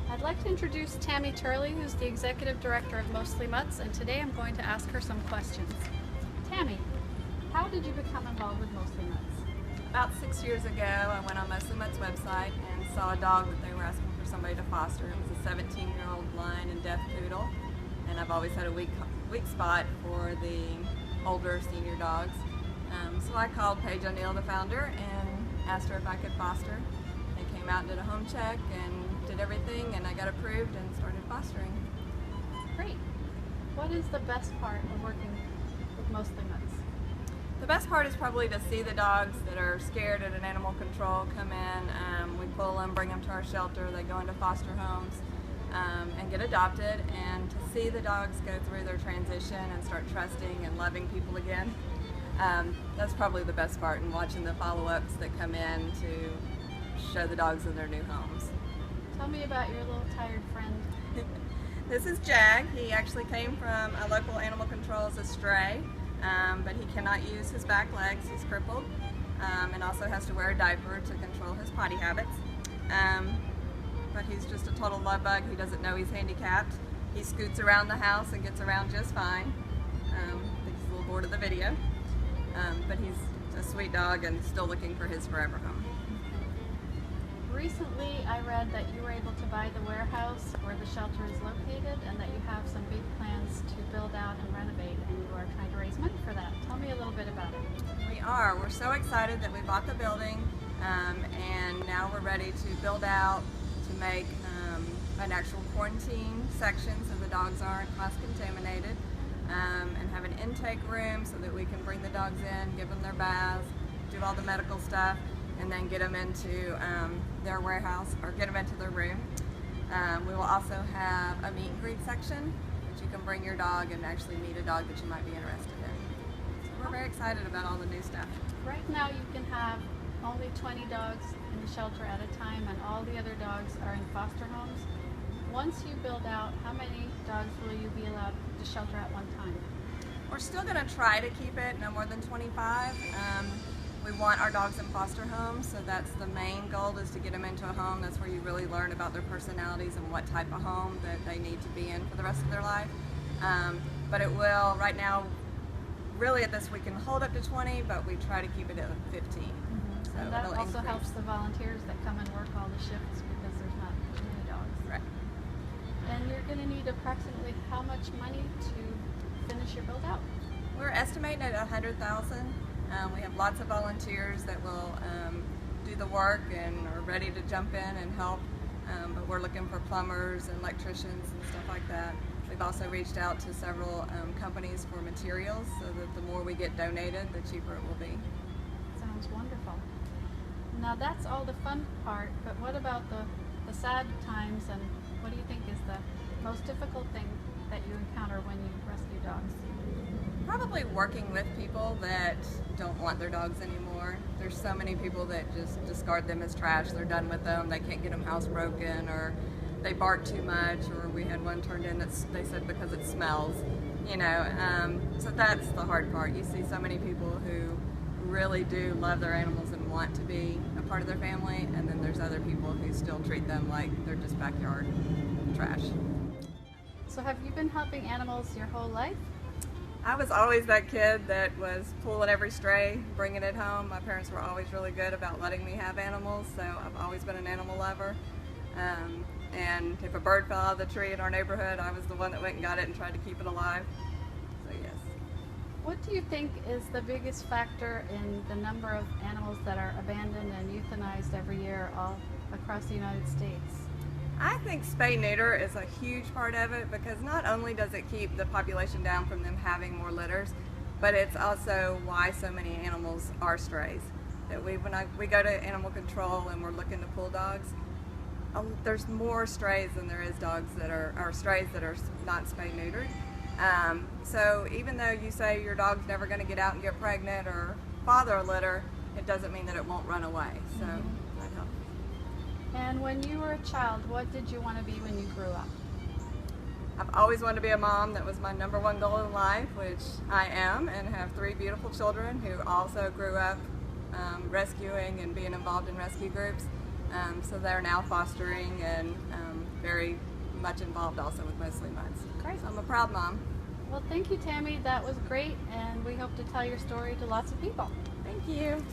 I'd like to introduce Tammy Turley, who's the Executive Director of Mostly Mutts, and today I'm going to ask her some questions. Tammy, how did you become involved with Mostly Mutts? About 6 years ago, I went on Mostly Mutts' website and saw a dog that they were asking for somebody to foster. It was a 17-year-old blind and deaf poodle, and I've always had a weak spot for the older senior dogs. So I called Paige O'Neill, the founder, and asked her if I could foster. They came out and did a home check and did everything, and I got approved and started fostering. Great. What is the best part of working with Mostly Mutts? The best part is probably to see the dogs that are scared at an animal control come in. We pull them, bring them to our shelter, they go into foster homes and get adopted, and to see the dogs go through their transition and start trusting and loving people again. That's probably the best part, and watching the follow-ups that come in to show the dogs in their new homes. Tell me about your little tired friend. This is Jag. He actually came from a local animal control as a stray, but he cannot use his back legs. He's crippled, and also has to wear a diaper to control his potty habits. But he's just a total love bug. He doesn't know he's handicapped. He scoots around the house and gets around just fine. I think he's a little bored of the video. But he's a sweet dog and still looking for his forever home. Recently, I read that you were able to buy the warehouse where the shelter is located, and that you have some big plans to build out and renovate, and you are trying to raise money for that. Tell me a little bit about it. We are. We're so excited that we bought the building, and now we're ready to build out to make an actual quarantine section so the dogs aren't cross-contaminated. And have an intake room so that we can bring the dogs in, give them their baths, do all the medical stuff, and then get them into their warehouse or get them into their room. We will also have a meet and greet section that you can bring your dog and actually meet a dog that you might be interested in. So we're very excited about all the new stuff. Right now you can have only 20 dogs in the shelter at a time, and all the other dogs are in foster homes. Once you build out, how many dogs will you be allowed to shelter at one time? We're still going to try to keep it no more than 25. We want our dogs in foster homes, so that's the main goal, is to get them into a home. That's where you really learn about their personalities and what type of home that they need to be in for the rest of their life. But it will, right now, really at this we can hold up to 20, but we try to keep it at 15. So and that also increase. helps the volunteers that come and work all the shifts, because there's not too many dogs. Right. And you're going to need approximately how much money to finish your build out? We're estimating at $100,000. We have lots of volunteers that will do the work and are ready to jump in and help. But we're looking for plumbers and electricians and stuff like that. We've also reached out to several companies for materials, so that the more we get donated, the cheaper it will be. Sounds wonderful. Now that's all the fun part, but what about the sad times, and what do you think is the most difficult thing that you encounter when you rescue dogs? Probably working with people that don't want their dogs anymore. There's so many people that just discard them as trash. They're done with them. They can't get them housebroken, or they bark too much, or we had one turned in that they said because it smells, you know. So that's the hard part. You see so many people who really do love their animals and want to be a part of their family, and then there's other people who still treat them like they're just backyard trash. So have you been helping animals your whole life? I was always that kid that was pulling every stray, bringing it home. My parents were always really good about letting me have animals, so I've always been an animal lover. And if a bird fell out of the tree in our neighborhood, I was the one that went and got it and tried to keep it alive. So yes. What do you think is the biggest factor in the number of animals that are abandoned and euthanized every year all across the United States? I think spay-neuter is a huge part of it, because not only does it keep the population down from them having more litters, but it's also why so many animals are strays. That when we go to animal control and we're looking to pull dogs, there's more strays than there is dogs that are strays that are not spay-neutered. So even though you say your dog's never going to get out and get pregnant or father a litter, it doesn't mean that it won't run away. So that helps. And when you were a child, what did you want to be when you grew up? I've always wanted to be a mom. That was my #1 goal in life, which I am, and have 3 beautiful children who also grew up rescuing and being involved in rescue groups. So they're now fostering and very much involved also with Mostly Mutts. Great. So I'm a proud mom. Well, thank you, Tammy. That was great, and we hope to tell your story to lots of people. Thank you.